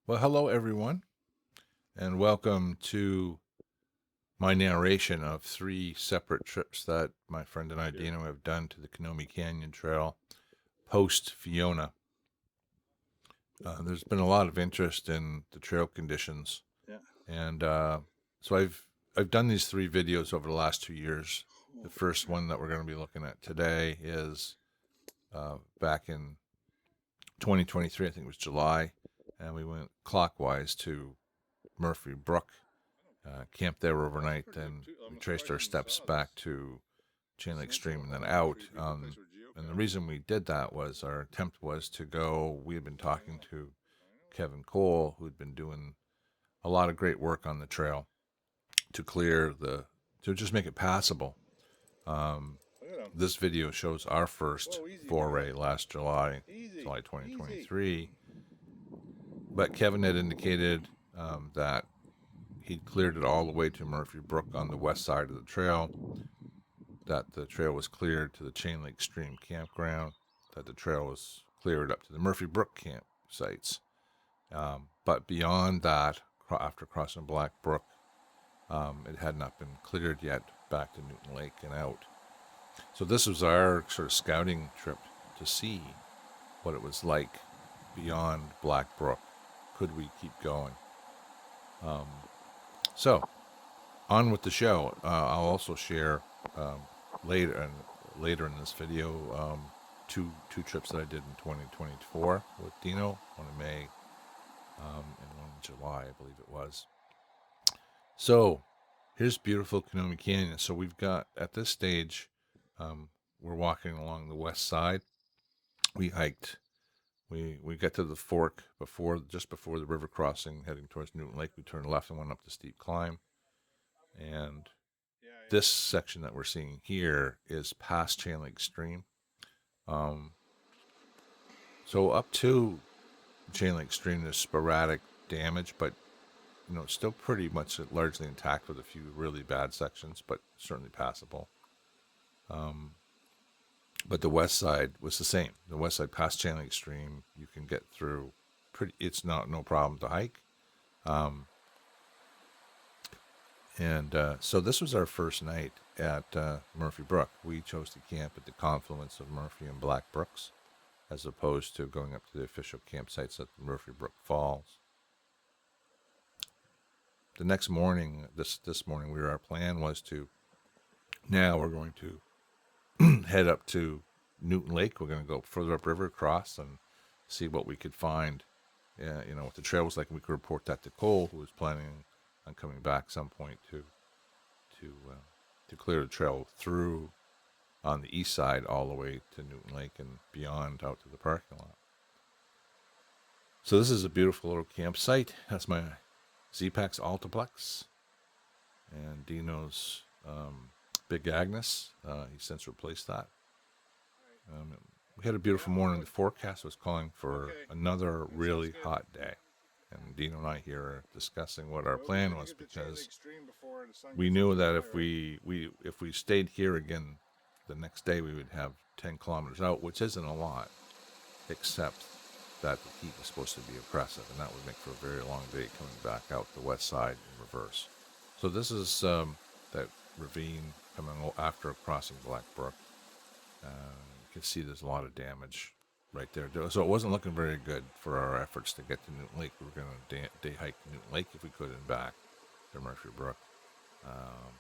Well, hello everyone, and welcome to my narration of three separate trips that my friend and I, Dino, have done to the Kenomee Canyon Trail post Fiona. There's been a lot of interest in the trail conditions, Yeah. and so I've done these three videos over the last 2 years. The first one that we're going to be looking at today is back in 2023. I think it was July, and we went clockwise to Murphy Brook, camped there overnight. Then we traced our steps back to Chain Lake Stream and then out. And the reason we did that was our attempt was to go. We had been talking to Kevin Cole, who'd been doing a lot of great work on the trail to to just make it passable. Um, this video shows our first foray last July, July 2023. But Kevin had indicated that he'd cleared it all the way to Murphy Brook on the west side of the trail, that the trail was cleared to the Chain Lake Stream campground, that the trail was cleared up to the Murphy Brook campsites. But beyond that, after crossing Black Brook, it had not been cleared yet back to Newton Lake and out. So this was our sort of scouting trip to see what it was like beyond Black Brook. Could we keep going? Um, so on with the show. I'll also share um, later in this video two trips that I did in 2024 with Dino, one in May and one in July, I believe it was. So here's beautiful Kenomee Canyon. So we've got at this stage, we're walking along the west side. We hiked. We got to the fork just before the river crossing, heading towards Newton Lake. We turned left and went up the steep climb. And this section that we're seeing here is past Chain Lake Stream. Um, so up to Chain Lake Stream, there's sporadic damage, but it's still pretty much largely intact with a few really bad sections, but certainly passable. Um, but the west side was the same. The west side past Chain Lake Stream, you can get through. It's not no problem to hike. Um, and so this was our first night at Murphy Brook. We chose to camp at the confluence of Murphy and Black Brooks, as opposed to going up to the official campsites at Murphy Brook Falls. The next morning, this morning, our plan was to. Now we're going to head up to Newton Lake. We're going to go further upriver, across, and see what we could find. What the trail was like. We could report that to Cole, who was planning on coming back some point to clear the trail through on the east side all the way to Newton Lake and beyond out to the parking lot. So this is a beautiful little campsite. That's my Z-Pax Altiplex and Dino's Big Agnes. He since replaced that. We had a beautiful morning. The forecast was calling for another really hot day. And Dino and I here are discussing what our plan was, because we knew that if we stayed here again the next day, we would have 10 kilometers out, which isn't a lot, except that the heat was supposed to be oppressive, and that would make for a very long day coming back out the west side in reverse. So this is that ravine coming after crossing Black Brook. You can see there's a lot of damage right there. So it wasn't looking very good for our efforts to get to Newton Lake. We were going to day hike to Newton Lake if we could and back to Murphy Brook.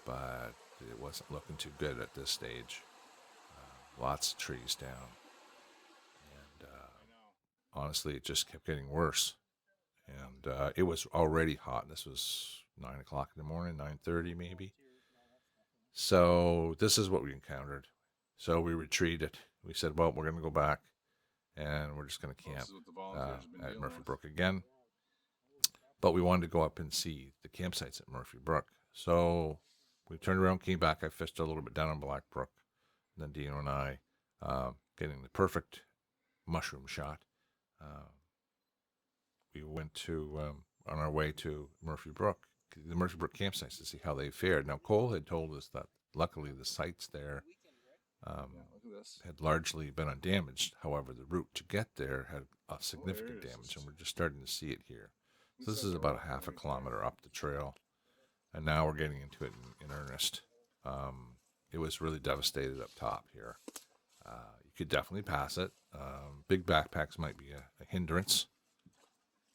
But it wasn't looking too good at this stage. Lots of trees down. And honestly, it just kept getting worse. And it was already hot. This was 9 o'clock in the morning, 9:30 maybe. So this is what we encountered. So we retreated. We said, well, we're going to go back and we're just going to camp at Murphy Brook again. But we wanted to go up and see the campsites at Murphy Brook. So we turned around, came back. I fished a little bit down on Black Brook. And then Dino and I, getting the perfect mushroom shot, we went on our way to Murphy Brook, the Murphy Brook campsites, to see how they fared. Now, Cole had told us that luckily the sites there had largely been undamaged. However, the route to get there had a significant damage, and we're just starting to see it here. So this is about a half a kilometer up the trail, and now we're getting into it in earnest. It was really devastated up top here. You could definitely pass it. Big backpacks might be a hindrance,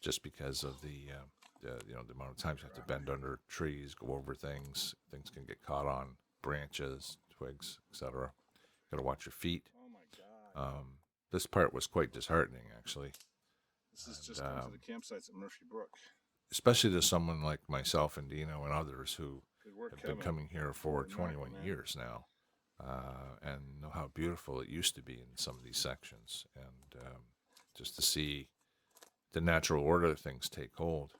just because of the amount of times you have to bend under trees, go over things. Things can get caught on branches, twigs, etc. Got to watch your feet. This part was quite disheartening, actually. This is just going to the campsites at Murphy Brook. Especially to someone like myself and Dino and others who have Kevin. been coming here for 21 years now, and know how beautiful it used to be in some of these sections. And just to see the natural order of things take hold.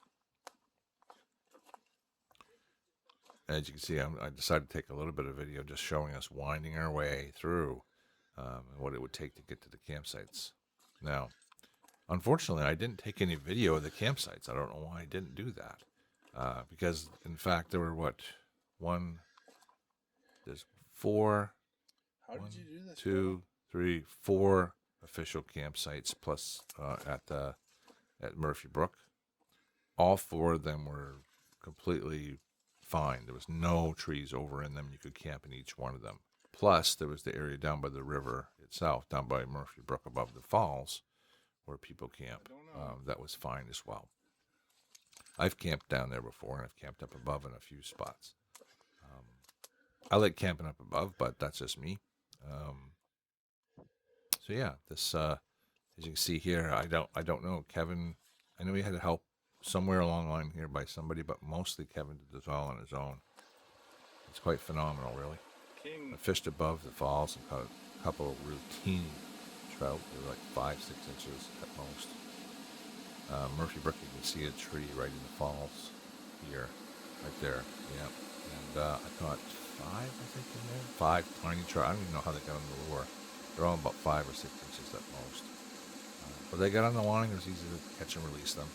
As you can see, I decided to take a little bit of video just showing us winding our way through and what it would take to get to the campsites. Now, unfortunately, I didn't take any video of the campsites. I don't know why I didn't do that. Because, in fact, there were there's four, How did you do this, 2, 3, 4 official campsites plus at Murphy Brook. All 4 of them were completely fine. There was no trees over in them. You could camp in each one of them. Plus, there was the area down by the river itself, down by Murphy Brook above the falls, where people camp. That was fine as well. I've camped down there before, and I've camped up above in a few spots. I like camping up above, but that's just me. So yeah, this as you can see here, I don't know Kevin. I know he had help somewhere along the line here by somebody, but mostly Kevin did this all on his own. It's quite phenomenal, really. I fished above the falls and caught a couple of routine trout. They were like 5-6 inches at most. Murphy Brook, you can see a tree right in the falls here, right there. Yeah, and I caught 5, I think, in there. 5 tiny trout. I don't even know how they got on the lure. They're all about 5 or 6 inches at most. But they got on the line. It was easy to catch and release them.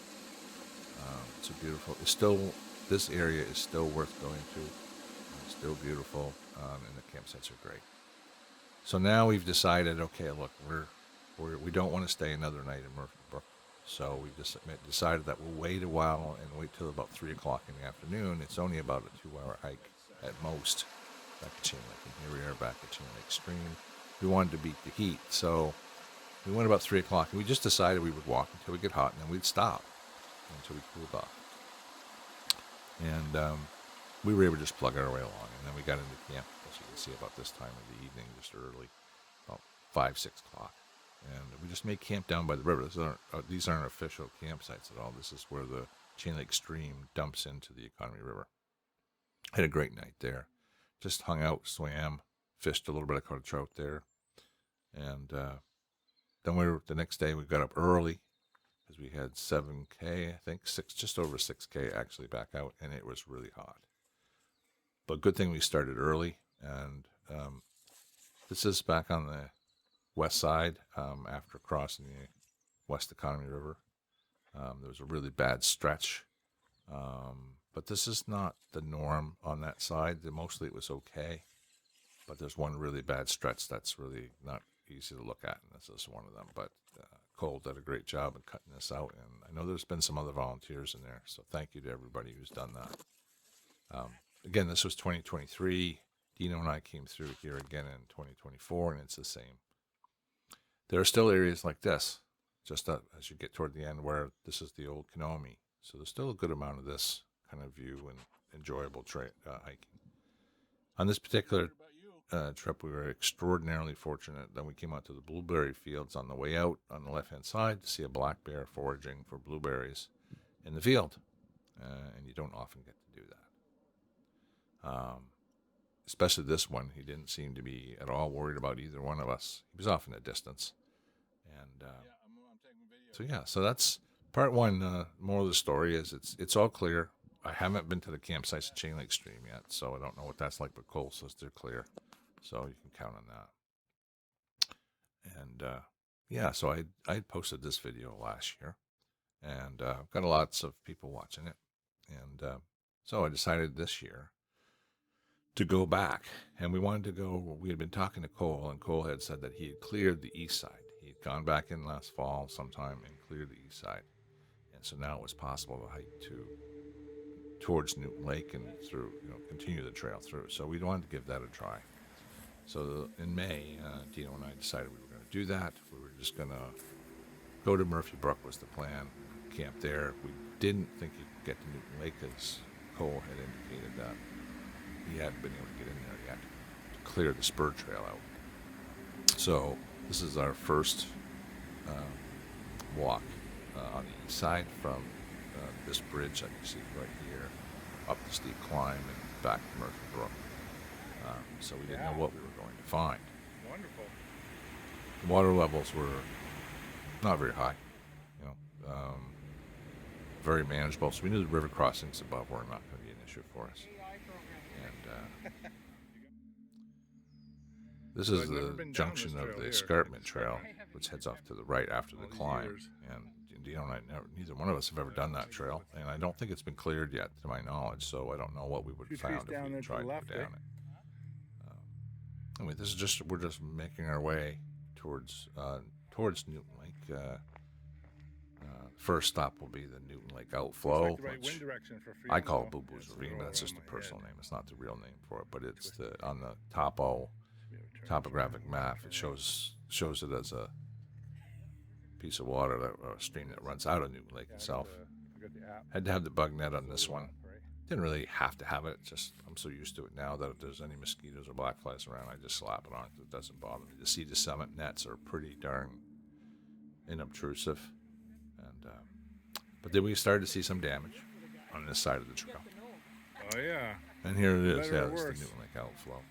It's a beautiful. This area is still worth going to. It's still beautiful, and the campsites are great. So now we've decided, okay, look, we don't want to stay another night in Murphy Brook. So we just decided that we'll wait a while and wait till about 3 o'clock in the afternoon. It's only about a 2-hour hike at most back at Chain Lake. And here we are back at Chain Lake Stream. We wanted to beat the heat, so we went about 3 o'clock, and we just decided we would walk until we get hot, and then we'd stop until we cooled off. And we were able to just plug our way along, and then we got into camp, as you can see, about this time of the evening, just early, about 5-6 o'clock. And we just made camp down by the river. These aren't official campsites at all. This is where the Chain Lake Stream dumps into the Economy River. Had a great night there. Just hung out, swam, fished a little bit. I caught a trout there. And then the next day we got up early because we had 7K, I think, just over 6K actually back out, and it was really hot. But good thing we started early. And this is back on the west side after crossing the West Economy River. There was a really bad stretch, but this is not the norm on that side. Mostly it was okay, but there's one really bad stretch that's really not easy to look at, and this is one of them. But Cole did a great job in cutting this out, and I know there's been some other volunteers in there, so thank you to everybody who's done that. Again, this was 2023. Dino and I came through here again in 2024, and it's the same. There are still areas like this, just as you get toward the end, where this is the old Kenomee. So there's still a good amount of this kind of view and enjoyable hiking. On this particular trip, we were extraordinarily fortunate that we came out to the blueberry fields on the way out on the left-hand side to see a black bear foraging for blueberries in the field. And you don't often get to do that. Especially this one, he didn't seem to be at all worried about either one of us. He was off in the distance. And so that's part one. More of the story is it's all clear. I haven't been to the campsites at Chain Lake Stream yet, so I don't know what that's like, but Cole says they're clear. So you can count on that. And so I posted this video last year, and got lots of people watching it. And so I decided this year to go back, and we wanted to go. We had been talking to Cole, and Cole had said that he had cleared the east side. He had gone back in last fall sometime and cleared the east side. And So now it was possible to hike towards Newton Lake and through, continue the trail through. So we wanted to give that a try. So in May, Dino and I decided we were going to do that. We were just going to go to Murphy Brook was the plan, camp there. We didn't think you could get to Newton Lake because Cole had indicated that he hadn't been able to get in there yet to clear the spur trail out. So this is our first walk on the east side from this bridge that you see right here, up the steep climb and back to Murphy Brook. So we didn't know what we were going to find. Wonderful. The water levels were not very high, very manageable. So we knew the river crossings above were not going to be an issue for us. And this is the junction of the escarpment trail, which heads off to the right after the climb. And Dino and I, neither one of us have ever done that trail, and I don't think it's been cleared yet, to my knowledge. So I don't know what we would have found if we tried to go down it. Anyway, we're just making our way towards Newton Lake. First stop will be the Newton Lake outflow, Like the right wind direction for I call it Fiona. Boo Boo's Yes, Ravine. roll That's around just a my personal head. name. It's not the real name for it, but it's on the topographic map. It shows it as a piece of water, a stream that runs out of Newton Lake itself. I got the app. Had to have the bug net on this one. Right. Didn't really have to have it. Just I'm so used to it now that if there's any mosquitoes or black flies around, I just slap it on because it doesn't bother me. The Sea to Summit nets are pretty darn inobtrusive, and but then we started to see some damage on this side of the trail. Oh yeah. And here it is. Better Yeah, or it's the worse? Newton Lake outflow,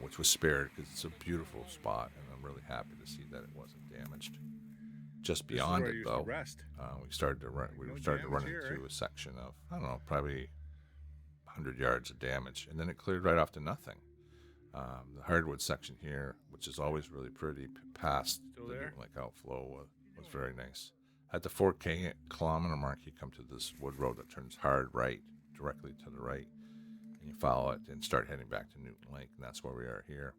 which was spared because it's a beautiful spot, and I'm really happy to see that it wasn't damaged. Just This is beyond where I it, used to though, rest. we started to run. We No started to damage run here, into a section of probably 100 yards of damage, and then it cleared right off to nothing. The hardwood section here, which is always really pretty, past Still the there? Newton Lake outflow was very nice. At the 4 kilometer mark, you come to this wood road that turns hard right, directly to the right, and you follow it and start heading back to Newton Lake, and that's where we are here.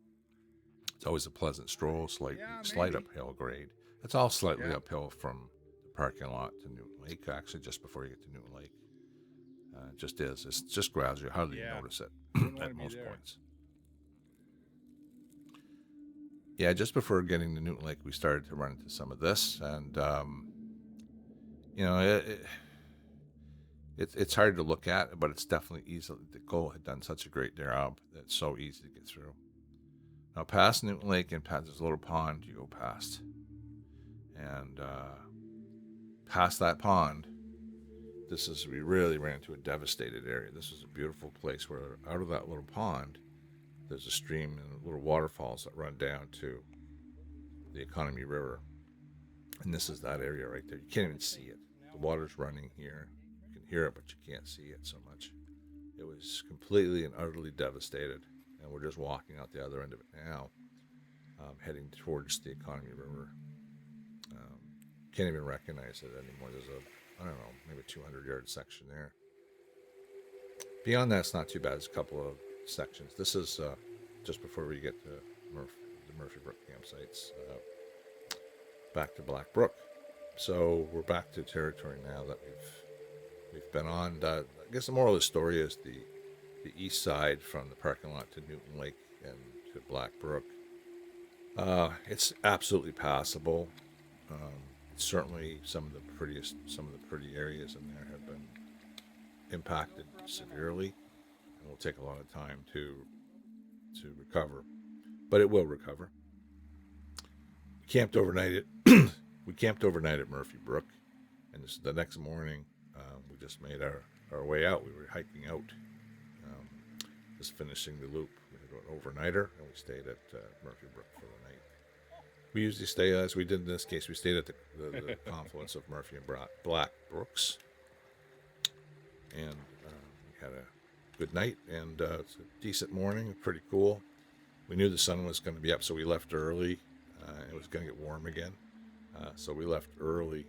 It's always a pleasant stroll, slight maybe. uphill grade. It's all slightly Yeah. uphill from the parking lot to Newton Lake, actually, just before you get to Newton Lake. It just is. It's just gradual. You hardly Yeah. notice it Wouldn't wanna at be most there. points. Yeah, just before getting to Newton Lake, we started to run into some of this, and it's hard to look at, but it's definitely easy. The Cole had done such a great job that it's so easy to get through. Now, past Newton Lake and past this little pond you go past, and past that pond, we really ran into a devastated area. This is a beautiful place where out of that little pond, there's a stream and little waterfalls that run down to the Kenomee River. And this is that area right there. You can't even see it. The water's running here. You can hear it, but you can't see it so much. It was completely and utterly devastated. And we're just walking out the other end of it now, heading towards the Kenomee River. Can't even recognize it anymore. There's maybe a 200-yard section there. Beyond that, it's not too bad. There's a couple of sections. This is just before we get to the Murphy Brook campsites, back to Black Brook. So we're back to territory now that we've been on. I guess the moral of the story is the east side from the parking lot to Newton Lake and to Black Brook. It's absolutely passable. Certainly, some of the pretty areas in there have been impacted severely, and will take a lot of time to recover, but it will recover. We camped overnight at Murphy Brook, and the next morning we just made our way out. We were hiking out, just finishing the loop. We had an overnighter, and we stayed at Murphy Brook for the night. We usually stay, as we did in this case, we stayed at the confluence of Murphy and Black Brooks, and we had a good night, and it's a decent morning, pretty cool. We knew the sun was going to be up, so we left early. It was going to get warm again, so we left early.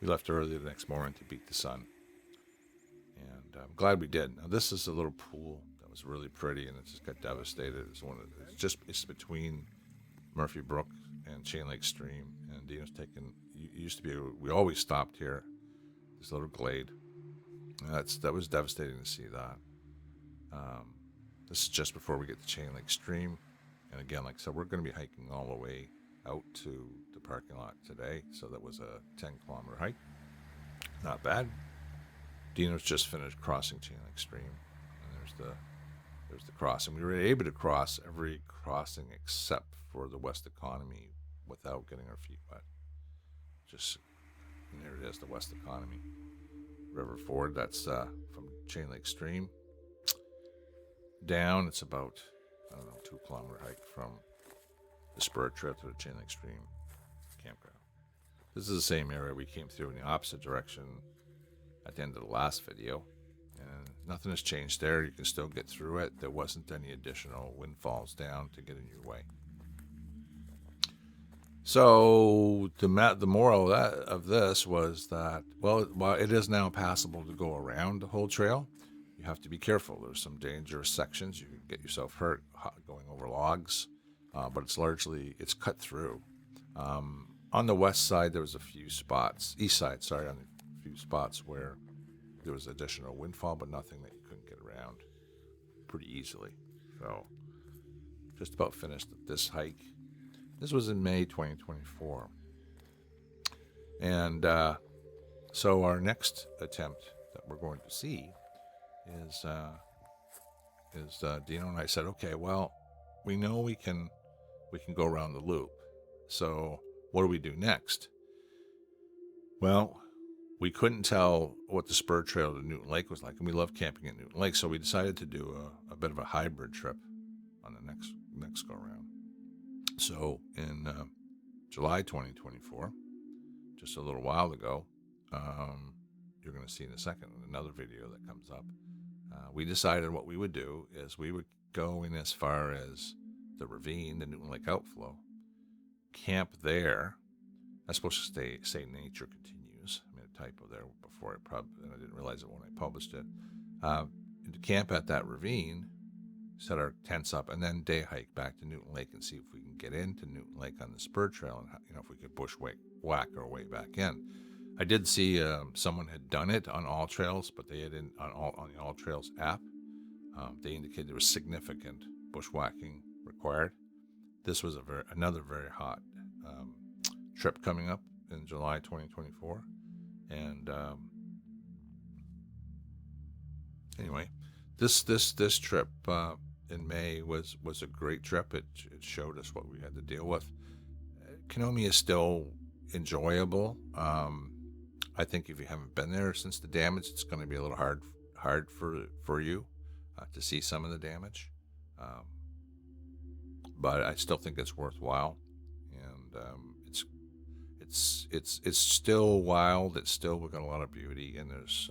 We left early the next morning to beat the sun, and I'm glad we did. Now, this is a little pool that was really pretty, and it just got devastated. It's between Murphy Brook and Chain Lake Stream, and Dino's taken. Used to be we always stopped here, this little glade. And that was devastating to see that. This is just before we get to Chain Lake Stream, and again, like I said, we're going to be hiking all the way out to the parking lot today. So that was a 10-kilometer hike. Not bad. Dino's just finished crossing Chain Lake Stream, and there's the crossing. We were able to cross every crossing except for the West Economy without getting our feet wet. Just, and there it is, the West Economy River Ford. That's from Chain Lake Stream down. It's about, I don't know, 2-kilometer hike from the spur trip to the Chain Lake Stream campground. This is the same area we came through in the opposite direction at the end of the last video, and nothing has changed there. You can still get through it. There wasn't any additional windfalls down to get in your way. So the moral of this was that, well, while it is now possible to go around the whole trail, you have to be careful. There's some dangerous sections. You can get yourself hurt going over logs, but it's cut through. On the west side, there was a few spots, east side, sorry, on a few spots where there was additional windfall, but nothing that you couldn't get around pretty easily. So just about finished this hike. This was in May 2024. And so our next attempt that we're going to see is Dino and I said, okay, well, we know we can go around the loop. So what do we do next? Well, we couldn't tell what the spur trail to Newton Lake was like, and we love camping at Newton Lake, so we decided to do a bit of a hybrid trip on the next go around. So in July 2024, just a little while ago, you're going to see in a second another video that comes up. We decided what we would do is we would go in as far as the ravine, the Newton Lake outflow, camp there. I'm supposed to say nature continues. I made a typo there before and I didn't realize it when I published it. To camp at that ravine, set our tents up, and then day hike back to Newton Lake and see if we can get into Newton Lake on the spur trail, and if we could bushwhack our way back in. I did see someone had done it on All Trails, but they hadn't on the All Trails app. They indicated there was significant bushwhacking required. This was another very hot trip coming up in July 2024, and anyway, this trip in May was a great trip. It showed us what we had to deal with. Kenomee is still enjoyable. I think if you haven't been there since the damage, it's going to be a little hard for you to see some of the damage. But I still think it's worthwhile, and it's still wild. It's still got a lot of beauty, and there's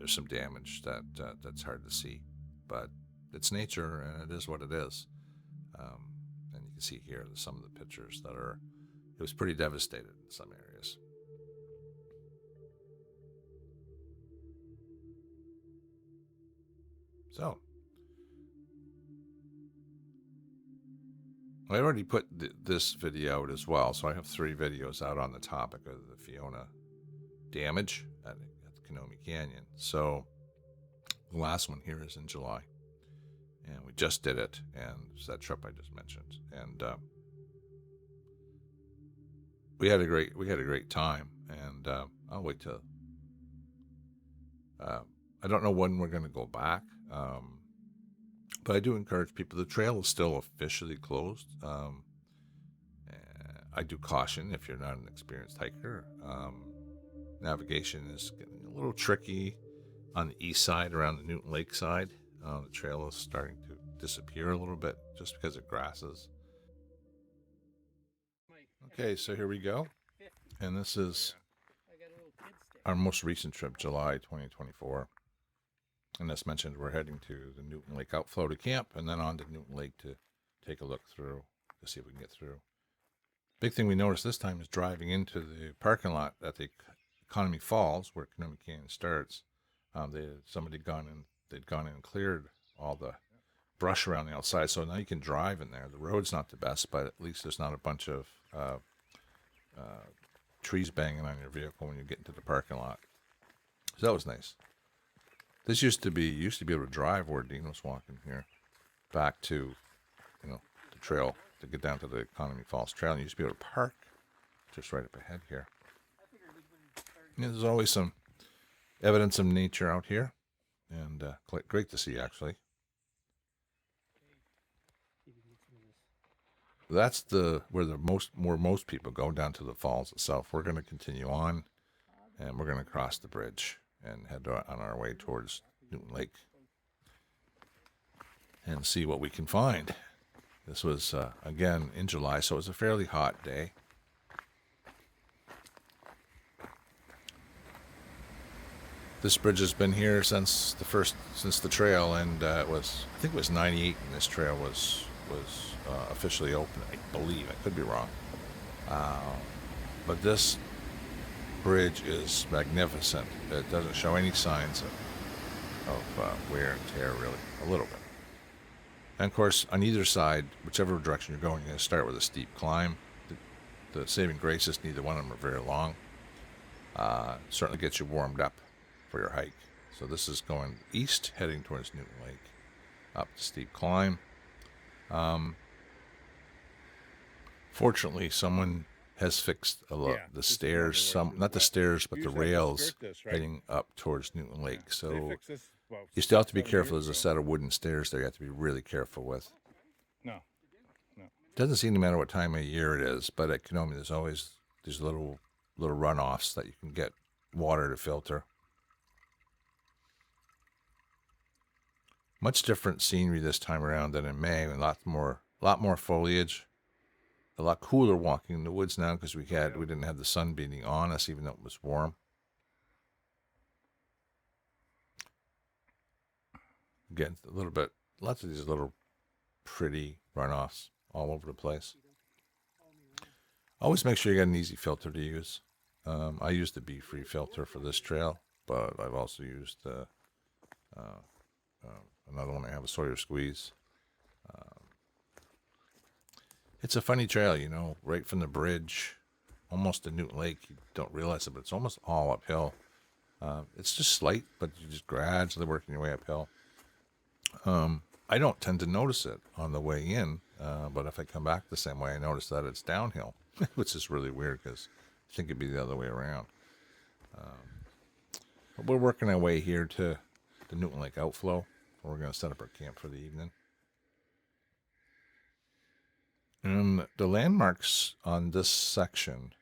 some damage that's hard to see, but it's nature, and it is what it is. And you can see here some of the pictures it was pretty devastated in some areas. So I already put this video out as well, so I have 3 videos out on the topic of the Fiona damage at the Kenomee Canyon. So the last one here is in July, and we just did it, and it's that trip I just mentioned, and we had a great time, and I'll wait till I don't know when we're going to go back, but I do encourage people. The trail is still officially closed. I do caution if you're not an experienced hiker. Navigation is getting a little tricky on the east side around the Newton Lake side. The trail is starting to disappear a little bit just because of grasses. Okay, so here we go. And this is our most recent trip, July 2024. And as mentioned, we're heading to the Newton Lake outflow to camp, and then on to Newton Lake to take a look through to see if we can get through. Big thing we noticed this time is driving into the parking lot at the Kenomee Falls, where Kenomee Canyon starts. They'd gone in and cleared all the brush around the outside, so now you can drive in there. The road's not the best, but at least there's not a bunch of trees banging on your vehicle when you get into the parking lot. So that was nice. This used to be able to drive where Dean was walking here, back to, the trail to get down to the Kenomee Falls Trail. And you used to be able to park just right up ahead here. There's always some evidence of nature out here, and great to see, actually. That's where most people go, down to the falls itself. We're going to continue on, and we're going to cross the bridge and head on our way towards Newton Lake and see what we can find. This was, again, in July, so it was a fairly hot day. This bridge has been here since the trail, and I think it was 98 when this trail was officially open, I believe. I could be wrong. But this bridge is magnificent. It doesn't show any signs of wear and tear, really, a little bit. And of course, on either side, whichever direction you're going, you're going to start with a steep climb. The saving grace is neither one of them are very long. Certainly gets you warmed up for your hike. So this is going east, heading towards Newton Lake, up the steep climb. Fortunately, someone has fixed the stairs, not the stairs, but the rails heading up towards Newton Lake. So you still have to be careful. There's a set of wooden stairs there you have to be really careful with. No. Doesn't seem to matter what time of year it is, but at Kenomee there's always these little runoffs that you can get water to filter. Much different scenery this time around than in May, and a lot more foliage. A lot cooler walking in the woods now because we didn't have the sun beating on us, even though it was warm. Again, lots of these little pretty runoffs all over the place. Always make sure you got an easy filter to use. I used the Be-Free filter for this trail, but I've also used another one. I have a Sawyer Squeeze. It's a funny trail, right from the bridge, almost to Newton Lake. You don't realize it, but it's almost all uphill. It's just slight, but you're just gradually working your way uphill. I don't tend to notice it on the way in, but if I come back the same way, I notice that it's downhill, which is really weird because I think it'd be the other way around. But we're working our way here to the Newton Lake outflow. We're going to set up our camp for the evening. And the landmarks on this section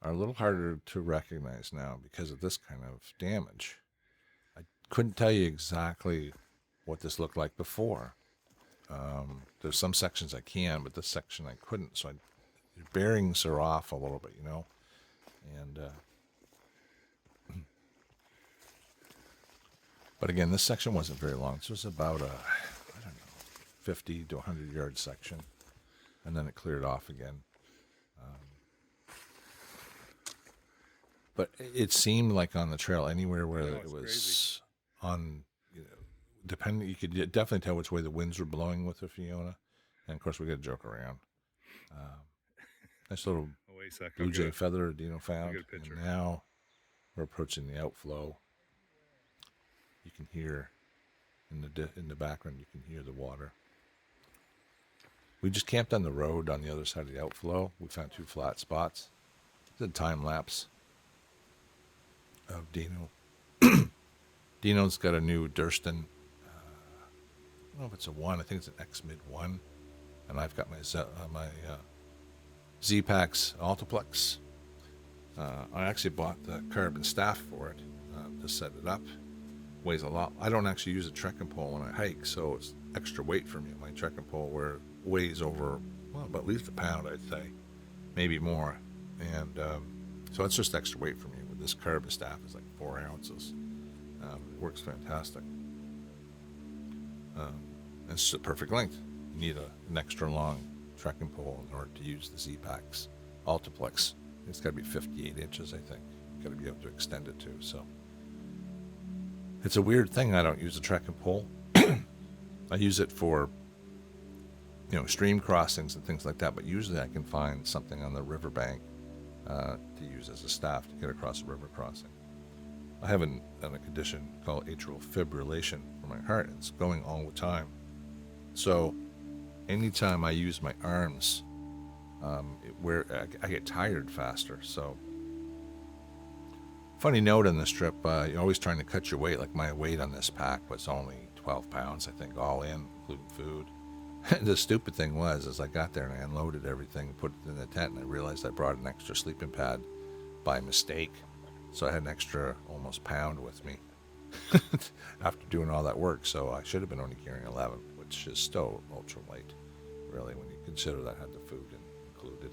are a little harder to recognize now because of this kind of damage. I couldn't tell you exactly what this looked like before. There's some sections I can, but this section I couldn't. So your bearings are off a little bit, And but again, this section wasn't very long. This was about 50 to 100 yard section. And then it cleared off again. But it seemed like on the trail, anywhere where it was crazy. On, depending, you could definitely tell which way the winds were blowing with the Fiona. And of course, we got to joke around. Nice little blue jay feather Dino found. And now we're approaching the outflow. You can hear in the background, you can hear the water. We just camped on the road on the other side of the outflow. We found 2 flat spots. It's a time lapse of Dino. Dino's got a new Durston. I don't know if it's a 1. I think it's an X-Mid 1. And I've got my Z-Pax Altiplex. I actually bought the carbon staff for it to set it up. Weighs a lot. I don't actually use a trekking pole when I hike, so it's extra weight for me. My trekking pole weighs over, about at least a pound, I'd say, maybe more. And so it's just extra weight for me. With this carbon staff, it's like 4 ounces. It works fantastic. It's just a perfect length. You need an extra long trekking pole in order to use the Z-Pax Altiplex. It's got to be 58 inches, I think. You've got to be able to extend it too. So it's a weird thing. I don't use a trekking pole. I use it for, stream crossings and things like that, but usually I can find something on the riverbank to use as a staff to get across a river crossing. I have a condition called atrial fibrillation for my heart. It's going all the time. So anytime I use my arms, I get tired faster. So funny note on this trip, you're always trying to cut your weight. Like my weight on this pack was only 12 pounds, I think, all in, including food. The stupid thing was, I got there and I unloaded everything, put it in the tent, and I realized I brought an extra sleeping pad by mistake. So I had an extra almost pound with me after doing all that work. So I should have been only carrying 11, which is still ultra light, really, when you consider that I had the food included,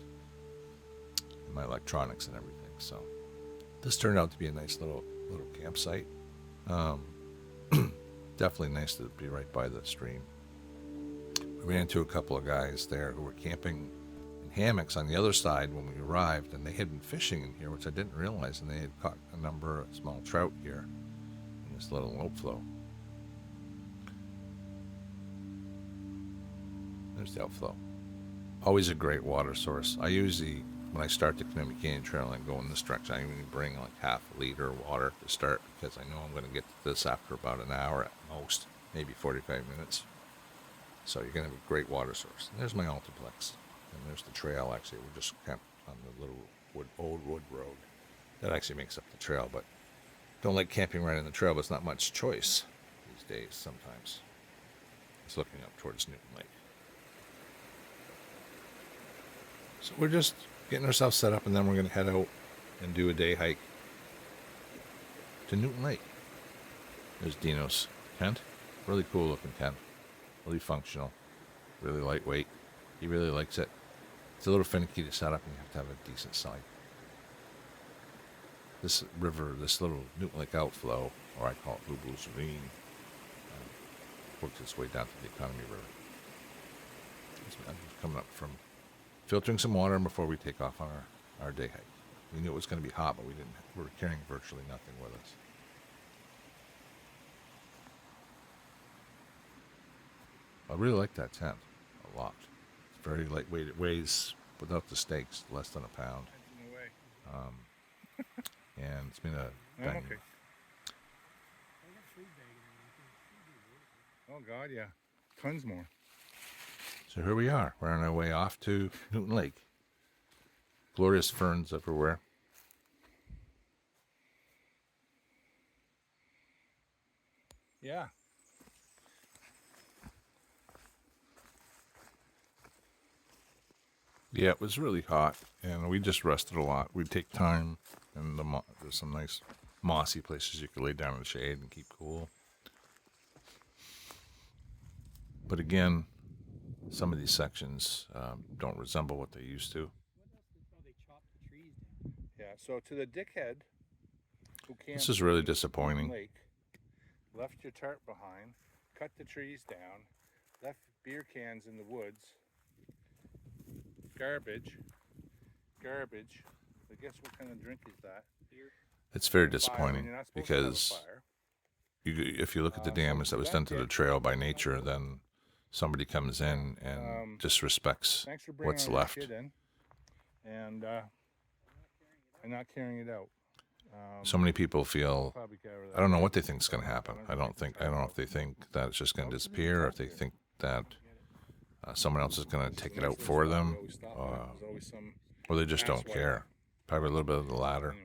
and my electronics and everything. So this turned out to be a nice little campsite. Definitely nice to be right by the stream. We ran into a couple of guys there who were camping in hammocks on the other side when we arrived, and they had been fishing in here, which I didn't realize, and they had caught a number of small trout here in this little outflow. There's the outflow. Always a great water source. I usually, when I start the Kenomee Canyon Trail and go in this direction, I even bring like half a liter of water to start, because I know I'm going to get to this after about an hour at most, maybe 45 minutes. So you're going to have a great water source. And there's my Altiplex. And there's the trail, actually. We're just camped on the little old wood road. That actually makes up the trail, but don't like camping right on the trail, but it's not much choice these days sometimes. It's looking up towards Newton Lake. So we're just getting ourselves set up, and then we're going to head out and do a day hike to Newton Lake. There's Dino's tent. Really cool looking tent. Really functional. Really lightweight. He really likes it. It's a little finicky to set up, and you have to have a decent site. This river, this little Newton Lake outflow, or I call it Blue Blues Ravine, works its way down to the Kenomee River. I'm just coming up from filtering some water before we take off on our day hike. We knew it was going to be hot, but we were carrying virtually nothing with us. I really like that tent a lot. It's very lightweight. It weighs, without the stakes, less than a pound. And it's been a bang. Okay. Oh, God, yeah. Tons more. So here we are. We're on our way off to Newton Lake. Glorious ferns everywhere. Yeah. Yeah, it was really hot, and we just rested a lot. We take time, and there's some nice mossy places you could lay down in the shade and keep cool. But again, some of these sections don't resemble what they used to. Yeah, so to the dickhead who can't... This is really disappointing. Lake, left your tarp behind, cut the trees down, left beer cans in the woods, garbage. I guess what kind of drink is that? Beer. It's very disappointing because if you look at the damage that was done to the trail by nature, then somebody comes in and disrespects what's left. And not carrying it out. So many people feel, I don't know what they think is going to happen. I don't know if they think that it's just going to disappear, or if they think that someone else is going to take it out for them, or they just don't care. Probably a little bit of the latter.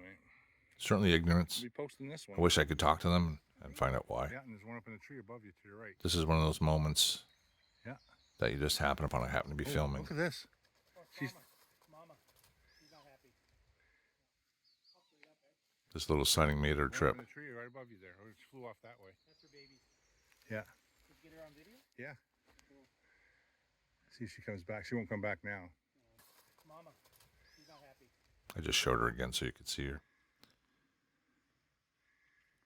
Certainly ignorance. I wish I could talk to them and find out why. Yeah, and there's one up in the tree above you to your right. This is one of those moments that you just happen upon. I happen to be filming. Look at this. She's Mama. She's not happy. This little sighting made her trip. in the tree right above you there. Or she flew off that way. That's her baby. Yeah. Did you get her on video? Yeah. See if she comes back. She won't come back now. Mama. She's not happy. I just showed her again so you could see her.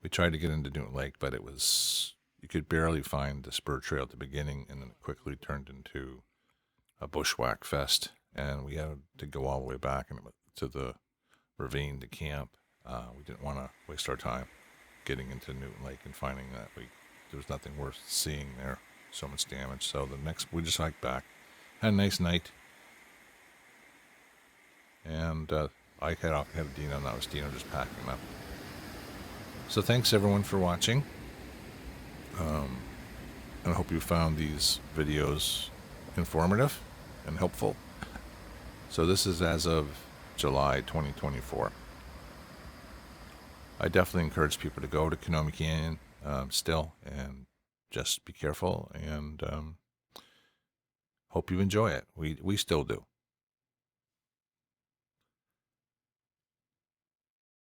We tried to get into Newton Lake, but you could barely find the spur trail at the beginning, and then it quickly turned into a bushwhack fest, and we had to go all the way back to the ravine to camp. We didn't want to waste our time getting into Newton Lake and finding that there was nothing worth seeing there. so much damage. So we just hiked back, had a nice night, and I head off ahead of Dino, and that was Dino just packing up. So thanks everyone for watching. And I hope you found these videos informative and helpful. So this is as of July 2024. I definitely encourage people to go to Kenomee Canyon still, and just be careful, and hope you enjoy it. We still do.